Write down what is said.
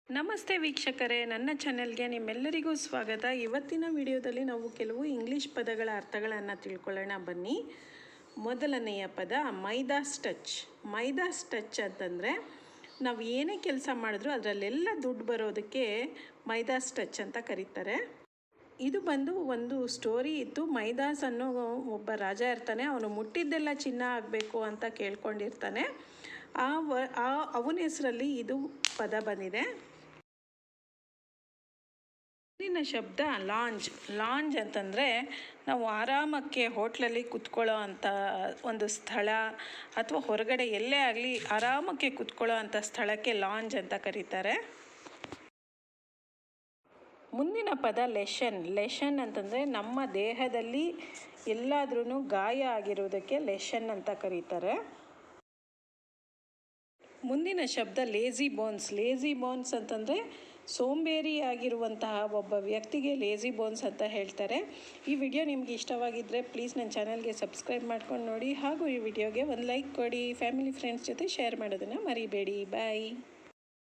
ನಮಸ್ತೆ ವೀಕ್ಷಕರೇ, ನನ್ನ ಚಾನೆಲ್ಗೆ ನಿಮ್ಮೆಲ್ಲರಿಗೂ ಸ್ವಾಗತ. ಇವತ್ತಿನ ವಿಡಿಯೋದಲ್ಲಿ ನಾವು ಕೆಲವು ಇಂಗ್ಲೀಷ್ ಪದಗಳ ಅರ್ಥಗಳನ್ನು ತಿಳ್ಕೊಳ್ಳೋಣ ಬನ್ನಿ. ಮೊದಲನೆಯ ಪದ ಮೈದಾಸ್ ಟಚ್. ಮೈದಾಸ್ ಟಚ್ ಅಂತಂದರೆ ನಾವು ಏನೇ ಕೆಲಸ ಮಾಡಿದ್ರೂ ಅದರಲ್ಲೆಲ್ಲ ದುಡ್ಡು ಬರೋದಕ್ಕೆ ಮೈದಾಸ್ ಟಚ್ ಅಂತ ಕರೀತಾರೆ. ಇದು ಬಂದು ಒಂದು ಸ್ಟೋರಿ ಇತ್ತು. ಮೈದಾಸ್ ಅನ್ನೋ ಒಬ್ಬ ರಾಜ ಇರ್ತಾನೆ. ಅವನು ಮುಟ್ಟಿದ್ದೆಲ್ಲ ಚಿನ್ನ ಆಗಬೇಕು ಅಂತ ಕೇಳ್ಕೊಂಡಿರ್ತಾನೆ. ಅವನ ಹೆಸರಲ್ಲಿ ಇದು ಪದ ಬಂದಿದೆ. ಮುಂದಿನ ಶಬ್ದ ಲಾಂಜ್. ಲಾಂಜ್ ಅಂತಂದರೆ ನಾವು ಆರಾಮಕ್ಕೆ ಹೋಟ್ಲಲ್ಲಿ ಕುತ್ಕೊಳ್ಳೋ ಅಂಥ ಒಂದು ಸ್ಥಳ ಅಥವಾ ಹೊರಗಡೆ ಎಲ್ಲೇ ಆಗಲಿ ಆರಾಮಕ್ಕೆ ಕುತ್ಕೊಳ್ಳೋ ಅಂಥ ಸ್ಥಳಕ್ಕೆ ಲಾಂಜ್ ಅಂತ ಕರೀತಾರೆ. ಮುಂದಿನ ಪದ ಲೆಷನ್. ಲೆಷನ್ ಅಂತಂದರೆ ನಮ್ಮ ದೇಹದಲ್ಲಿ ಎಲ್ಲಾದ್ರೂ ಗಾಯ ಆಗಿರೋದಕ್ಕೆ ಲೆಷನ್ ಅಂತ ಕರೀತಾರೆ. ಮುಂದಿನ ಶಬ್ದ ಲೇಝಿ ಬೋನ್ಸ್. ಲೇಝಿ ಬೋನ್ಸ್ ಅಂತಂದರೆ ಸೋಂಬೇರಿಯಾಗಿರುವಂತಹ ಒಬ್ಬ ವ್ಯಕ್ತಿಗೆ ಲೇಝಿ ಬೋನ್ಸ್ ಅಂತ ಹೇಳ್ತಾರೆ. ಈ ವಿಡಿಯೋ ನಿಮಗೆ ಇಷ್ಟವಾಗಿದ್ದರೆ ಪ್ಲೀಸ್ ನನ್ನ ಚಾನಲ್ಗೆ ಸಬ್ಸ್ಕ್ರೈಬ್ ಮಾಡ್ಕೊಂಡು ನೋಡಿ, ಹಾಗೂ ಈ ವಿಡಿಯೋಗೆ ಒಂದು ಲೈಕ್ ಕೊಡಿ. ಫ್ಯಾಮಿಲಿ ಫ್ರೆಂಡ್ಸ್ ಜೊತೆ ಶೇರ್ ಮಾಡೋದನ್ನು ಮರಿಬೇಡಿ. ಬಾಯ್.